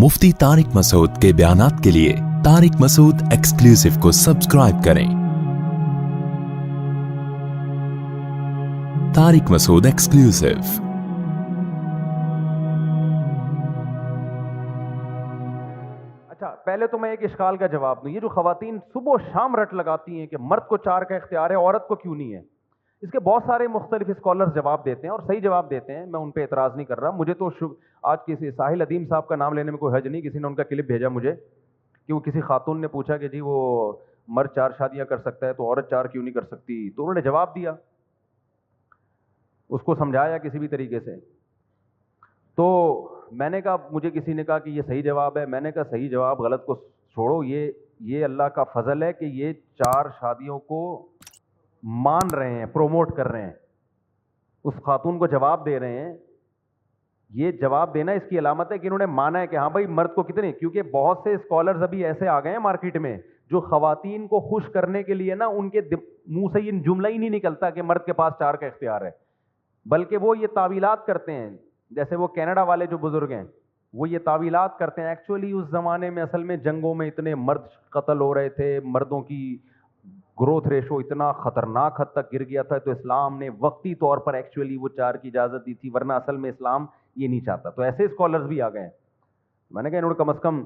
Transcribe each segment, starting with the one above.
मुफ्ती तारिक मसूद के बयानात के लिए तारिक मसूद एक्सक्लूसिव को सब्सक्राइब करें। तारिक मसूद एक्सक्लूसिव। अच्छा, पहले तो मैं एक इश्काल का जवाब दूं। ये जो खवातीन सुबह शाम रट लगाती हैं कि मर्द को 4 का इख्तियार है, औरत को क्यों नहीं है, इसके बहुत सारे मुख्तलिफ स्कॉलर्स जवाब देते हैं और सही जवाब देते हैं। मैं उन पर एतराज़ नहीं कर रहा। मुझे तो आज किसी साहिल अदीम साहब का नाम लेने में कोई हर्ज नहीं। किसी ने उनका क्लिप भेजा मुझे कि वो किसी खातून ने पूछा कि जी वो मर्द 4 शादियां कर सकता है तो औरत 4 क्यों नहीं कर सकती, तो उन्होंने जवाब दिया, उसको समझाया किसी भी तरीके से। तो मैंने कहा, मुझे किसी ने कहा कि ये सही जवाब है। मैंने कहा सही जवाब गलत को छोड़ो, ये अल्लाह का फजल है कि ये 4 शादियों को मान रहे हैं, प्रोमोट कर रहे हैं, उस खातून को जवाब दे रहे हैं। ये जवाब देना इसकी अलामत है कि इन्होंने माना है कि हाँ भाई मर्द को कितने, क्योंकि बहुत से स्कॉलर्स अभी ऐसे आ गए हैं मार्केट में जो खवातीन को खुश करने के लिए ना उनके मुंह से ये जुमला ही नहीं निकलता कि मर्द के पास 4 का इख्तियार है, बल्कि वो ये तावीलात करते हैं। जैसे वो कनाडा वाले जो बुजुर्ग हैं वो ये तावीलात करते हैं, एक्चुअली उस जमाने में असल में जंगों में इतने मर्द कत्ल हो रहे थे, मर्दों की ग्रोथ रेशो इतना खतरनाक हद तक गिर गया था, तो इस्लाम ने वक्ती तौर पर एक्चुअली वो 4 की इजाजत दी थी, वरना असल में इस्लाम ये नहीं चाहता। तो ऐसे स्कॉलर्स भी आ गए हैं। मैंने कहा इन्होंने कम से कम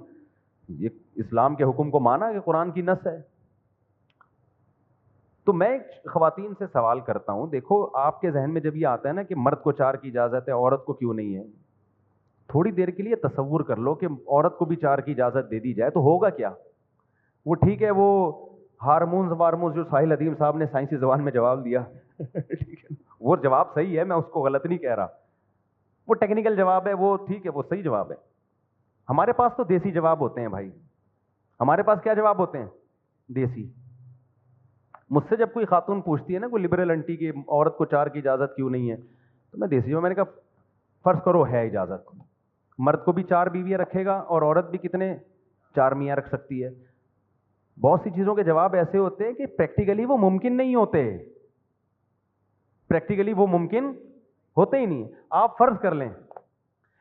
ये इस्लाम के हुक्म को माना कि कुरान की नस है। तो मैं खवातीन से सवाल करता हूं, देखो आपके जहन में जब ये आता है ना कि मर्द को 4 की इजाजत है, औरत को क्यों नहीं है, थोड़ी देर के लिए तसव्वुर कर लो कि औरत को भी 4 की इजाजत दे दी जाए तो होगा क्या। वो ठीक है, वो हारमोन्स वारमोन्स जो साहिल अदीम साहब ने साइंसी जबान में जवाब दिया ठीक है, वो जवाब सही है, मैं उसको गलत नहीं कह रहा, वो टेक्निकल जवाब है, वो ठीक है, वो सही जवाब है। हमारे पास तो देसी जवाब होते हैं भाई। हमारे पास क्या जवाब होते हैं? देसी। मुझसे जब कोई खातून पूछती है ना, कोई लिबरल आंटी की औरत को 4 की इजाजत क्यों नहीं है, तो मैं देसी जवाब, मैंने कहा फर्ज करो है इजाजत, मर्द को भी 4 बीवियां रखेगा और औरत भी कितने 4 मियां रख सकती है। बहुत सी चीजों के जवाब ऐसे होते हैं कि प्रैक्टिकली वो मुमकिन नहीं होते, प्रैक्टिकली वो मुमकिन होते ही नहीं। आप फर्ज कर लें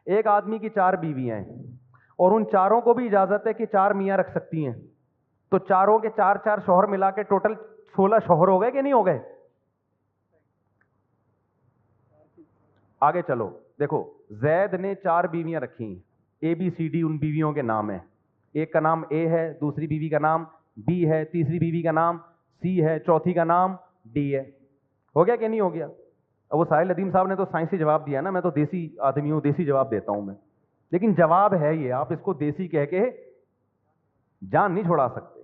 एक आदमी की 4 बीवियां हैं और उन चारों को भी इजाजत है कि 4 मियां रख सकती हैं, तो चारों के 4 शौहर मिला के टोटल 16 शौहर हो गए कि नहीं हो गए? आगे चलो, देखो जैद ने 4 बीवियां रखी, ABCD उन बीवियों के नाम है। एक का नाम ए है, दूसरी बीवी का नाम बी है, तीसरी बीवी का नाम सी है, चौथी का नाम डी है। हो गया कि नहीं हो गया? अब वो साहिल अदीम साहब ने तो साइंसी जवाब दिया ना, मैं तो देसी आदमी हूं, देसी जवाब देता हूं मैं, लेकिन जवाब है ये, आप इसको देसी कह के जान नहीं छुड़ा सकते।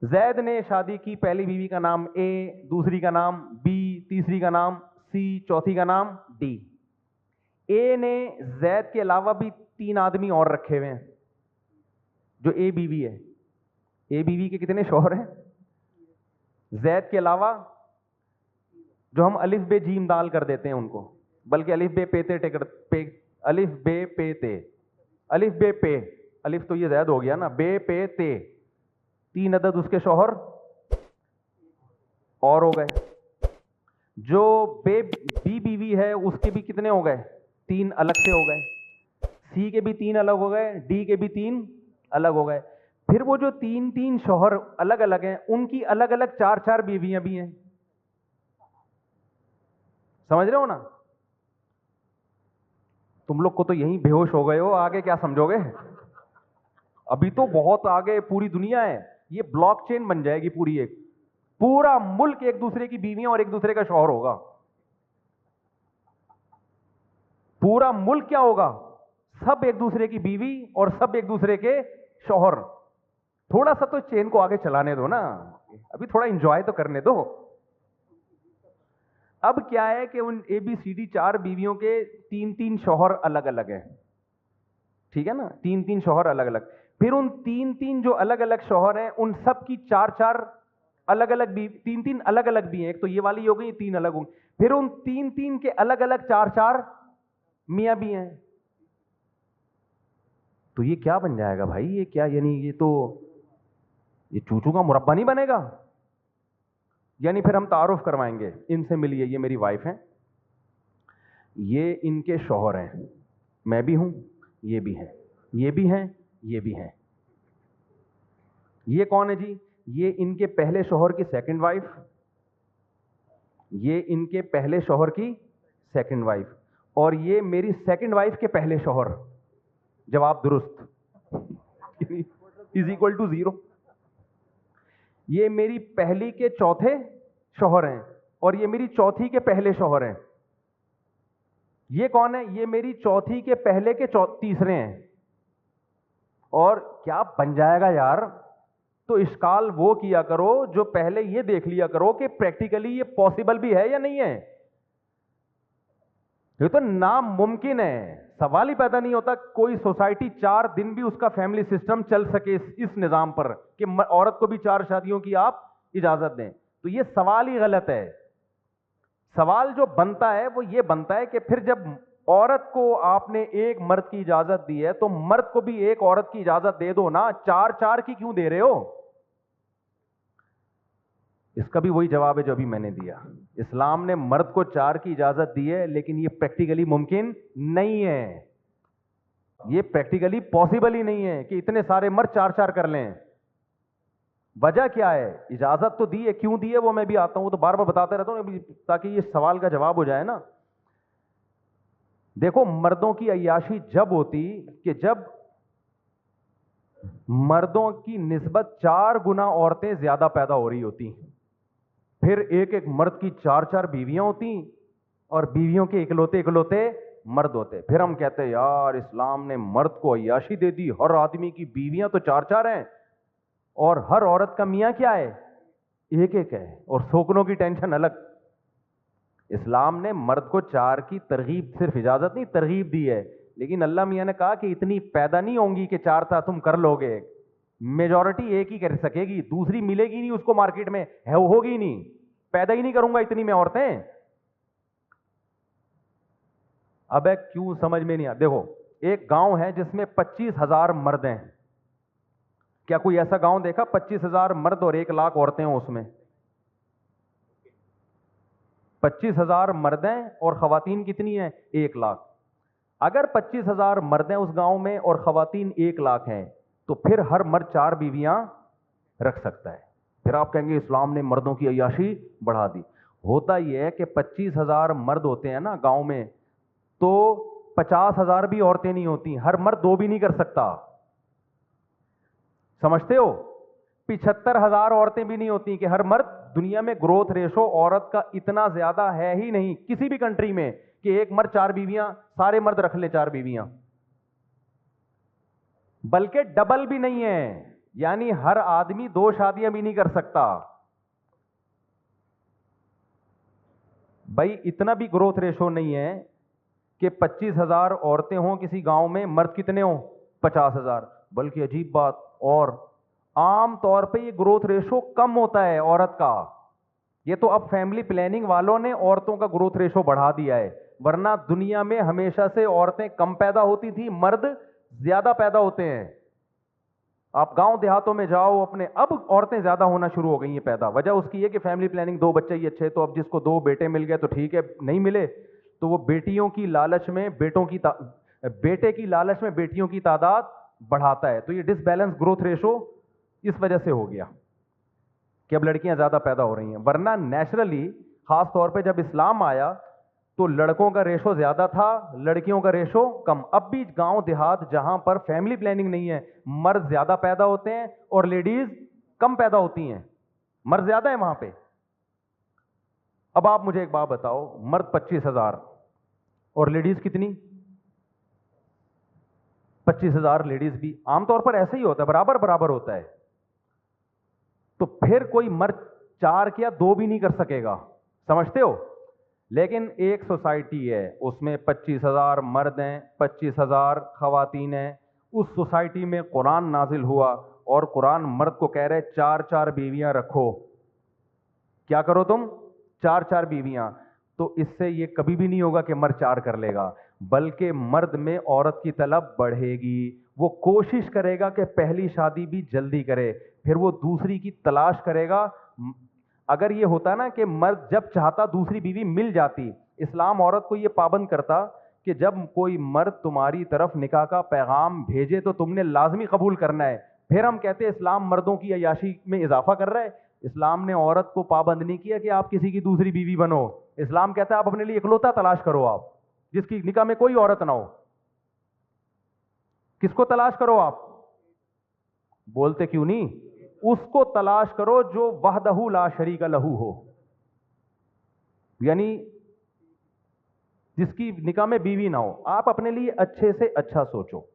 जैद ने शादी की, पहली बीवी का नाम ए, दूसरी का नाम बी, तीसरी का नाम सी, चौथी का नाम डी। ए ने जैद के अलावा भी 3 आदमी और रखे हुए हैं जो ए बीवी है। ए बीवी के कितने शौहर हैं जैद के अलावा? जो हम अलिफ बे जीम दाल कर देते हैं उनको, बल्कि अलिफ बे पेते पे, अलिफ बे पे ते, अलिफ बे पे, अलिफ तो ये जैद हो गया ना, बे पे ते, 3 अदद उसके शौहर और हो गए। जो बी बीवी है उसके भी कितने हो गए? 3 अलग से हो गए। सी के भी 3 अलग हो गए, डी के भी 3 अलग हो गए। फिर वो जो 3 शौहर अलग अलग हैं, उनकी अलग अलग 4 बीवियां भी हैं। समझ रहे हो ना? तुम लोग को तो यहीं बेहोश हो गए हो, आगे क्या समझोगे? अभी तो बहुत आगे पूरी दुनिया है, ये ब्लॉकचेन बन जाएगी पूरी, एक पूरा मुल्क एक दूसरे की बीवियां और एक दूसरे का शौहर होगा। पूरा मुल्क क्या होगा? सब एक दूसरे की बीवी और सब एक दूसरे के शौहर। थोड़ा सा तो चेन को आगे चलाने दो ना, अभी थोड़ा एंजॉय तो करने दो। अब क्या है कि उन ABCD 4 बीवियों के 3 शौहर अलग अलग हैं, ठीक है ना, 3 शौहर अलग अलग। फिर उन 3 जो अलग अलग शौहर हैं उन सब की 4 अलग अलग बीवी, 3 अलग अलग भी हैं। एक तो ये वाली हो गई, 3 अलग होंगी। फिर उन 3 के अलग अलग 4 मियां भी हैं। तो ये क्या बन जाएगा भाई? ये क्या, यानी ये चूचू का मुरब्बा नहीं बनेगा? यानी फिर हम तारुफ करवाएंगे, इनसे मिलिए, ये मेरी वाइफ हैं, ये इनके शौहर हैं, मैं भी हूं, ये भी हैं। ये भी हैं, ये भी हैं। ये कौन है जी? ये इनके पहले शौहर की सेकंड वाइफ, ये इनके पहले शौहर की सेकंड वाइफ, और ये मेरी सेकंड वाइफ के पहले शौहर। जवाब दुरुस्त। Is equal to 0। ये मेरी पहली के चौथे शौहर हैं और ये मेरी चौथी के पहले शौहर हैं। ये कौन है? ये मेरी चौथी के पहले के तीसरे हैं। और क्या बन जाएगा यार? तो इश्काल वो किया करो जो पहले ये देख लिया करो कि प्रैक्टिकली ये पॉसिबल भी है या नहीं है। ये तो नामुमकिन है, सवाल ही पैदा नहीं होता कोई सोसाइटी 4 दिन भी उसका फैमिली सिस्टम चल सके इस निजाम पर कि औरत को भी 4 शादियों की आप इजाजत दें। तो ये सवाल ही गलत है। सवाल जो बनता है वो ये बनता है कि फिर जब औरत को आपने एक मर्द की इजाजत दी है तो मर्द को भी एक औरत की इजाजत दे दो ना, 4 की क्यों दे रहे हो? इसका भी वही जवाब है जो अभी मैंने दिया। इस्लाम ने मर्द को 4 की इजाजत दी है, लेकिन ये प्रैक्टिकली मुमकिन नहीं है। ये प्रैक्टिकली पॉसिबल ही नहीं है कि इतने सारे मर्द 4 कर लें। वजह क्या है? इजाजत तो दी है, क्यों दी है वो मैं भी आता हूं, तो बार बार बताते रहता हूं ताकि ये सवाल का जवाब हो जाए ना। देखो, मर्दों की अय्याशी जब होती कि जब मर्दों की निस्बत 4 गुना औरतें ज्यादा पैदा हो रही होती, फिर एक एक मर्द की 4 बीवियां होती और बीवियों के इकलौते इकलौते मर्द होते। फिर हम कहते हैं यार इस्लाम ने मर्द को अय्याशी दे दी, हर आदमी की बीवियां तो 4 हैं और हर औरत का मियां क्या है? एक है, और सोकनों की टेंशन अलग। इस्लाम ने मर्द को 4 की तरगीब, सिर्फ इजाजत नहीं तरगीब दी है, लेकिन अल्लाह मियां ने कहा कि इतनी पैदा नहीं होंगी कि 4 था तुम कर लोगे। मेजॉरिटी एक ही कर सकेगी, दूसरी मिलेगी नहीं उसको मार्केट में, है होगी नहीं, पैदा ही नहीं करूंगा इतनी मैं औरतें। अब क्यों समझ में नहीं आ? देखो, एक गांव है जिसमें 25,000 मर्द हैं। क्या कोई ऐसा गांव देखा 25,000 मर्द और 1 लाख औरतें हो उसमें? 25,000 मर्द हैं और खवातीन कितनी हैं? 1 लाख। अगर 25,000 मर्द हैं उस गांव में और खवातीन 1 लाख हैं, तो फिर हर मर्द 4 बीवियां रख सकता है। फिर आप कहेंगे इस्लाम ने मर्दों की अय्याशी बढ़ा दी। होता यह है कि 25,000 मर्द होते हैं ना गांव में, तो 50,000 भी औरतें नहीं होती, हर मर्द 2 भी नहीं कर सकता। समझते हो? 75,000 औरतें भी नहीं होती कि हर मर्द, दुनिया में ग्रोथ रेशो औरत का इतना ज्यादा है ही नहीं किसी भी कंट्री में कि एक मर्द 4 बीवियां, सारे मर्द रख ले 4 बीवियां, बल्कि डबल भी नहीं है, यानी हर आदमी 2 शादियां भी नहीं कर सकता। भाई इतना भी ग्रोथ रेशो नहीं है कि 25,000 औरतें हों किसी गांव में, मर्द कितने हों? 50,000। बल्कि अजीब बात, और आम तौर पे ये ग्रोथ रेशो कम होता है औरत का। ये तो अब फैमिली प्लानिंग वालों ने औरतों का ग्रोथ रेशो बढ़ा दिया है, वरना दुनिया में हमेशा से औरतें कम पैदा होती थी, मर्द ज्यादा पैदा होते हैं। आप गांव देहातों में जाओ अपने, अब औरतें ज्यादा होना शुरू हो गई हैं पैदा। वजह उसकी है कि फैमिली प्लानिंग, 2 बच्चे ही अच्छे, तो अब जिसको 2 बेटे मिल गए तो ठीक है, नहीं मिले तो वो बेटियों की लालच में बेटे की लालच में बेटियों की तादाद बढ़ाता है। तो ये डिसबैलेंस ग्रोथ रेशो इस वजह से हो गया कि अब लड़कियां ज्यादा पैदा हो रही हैं, वरना नेचुरली खास तौर पे जब इस्लाम आया तो लड़कों का रेशो ज्यादा था, लड़कियों का रेशो कम। अब भी गांव देहात जहां पर फैमिली प्लानिंग नहीं है, मर्द ज्यादा पैदा होते हैं और लेडीज कम पैदा होती हैं, मर्द ज्यादा है वहां पे। अब आप मुझे एक बात बताओ, मर्द 25,000 और लेडीज कितनी? 25,000 लेडीज भी आमतौर पर ऐसे ही होता है, बराबर बराबर होता है। तो फिर कोई मर्द 4 या 2 भी नहीं कर सकेगा, समझते हो? लेकिन एक सोसाइटी है उसमें 25,000 मर्द हैं, 25,000 खवातीन हैं। उस सोसाइटी में कुरान नाजिल हुआ और कुरान मर्द को कह रहे 4 बीवियां रखो। क्या करो तुम? 4 बीवियां। तो इससे ये कभी भी नहीं होगा कि मर्द 4 कर लेगा, बल्कि मर्द में औरत की तलब बढ़ेगी। वो कोशिश करेगा कि पहली शादी भी जल्दी करे, फिर वो दूसरी की तलाश करेगा। अगर ये होता ना कि मर्द जब चाहता दूसरी बीवी मिल जाती, इस्लाम औरत को ये पाबंद करता कि जब कोई मर्द तुम्हारी तरफ निकाह का पैगाम भेजे तो तुमने लाजमी कबूल करना है। फिर हम कहते हैं इस्लाम मर्दों की अय्याशी में इजाफा कर रहा है। इस्लाम ने औरत को पाबंद नहीं किया कि आप किसी की दूसरी बीवी बनो। इस्लाम कहता है आप अपने लिए इकलौता तलाश करो, आप जिसकी निकाह में कोई औरत ना हो। किसको तलाश करो आप? बोलते क्यों नहीं? उसको तलाश करो जो वहदहू ला शरीका लहू हो, यानी जिसकी निकाह में बीवी ना हो। आप अपने लिए अच्छे से अच्छा सोचो।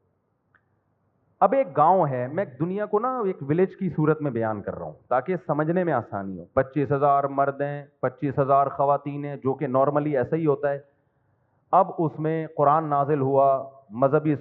अब एक गांव है, मैं दुनिया को ना एक विलेज की सूरत में बयान कर रहा हूं ताकि समझने में आसानी हो। 25,000 मर्द हैं, 25,000 खवातीन हैं, जो कि नॉर्मली ऐसा ही होता है। अब उसमें कुरान नाजिल हुआ, मजहबी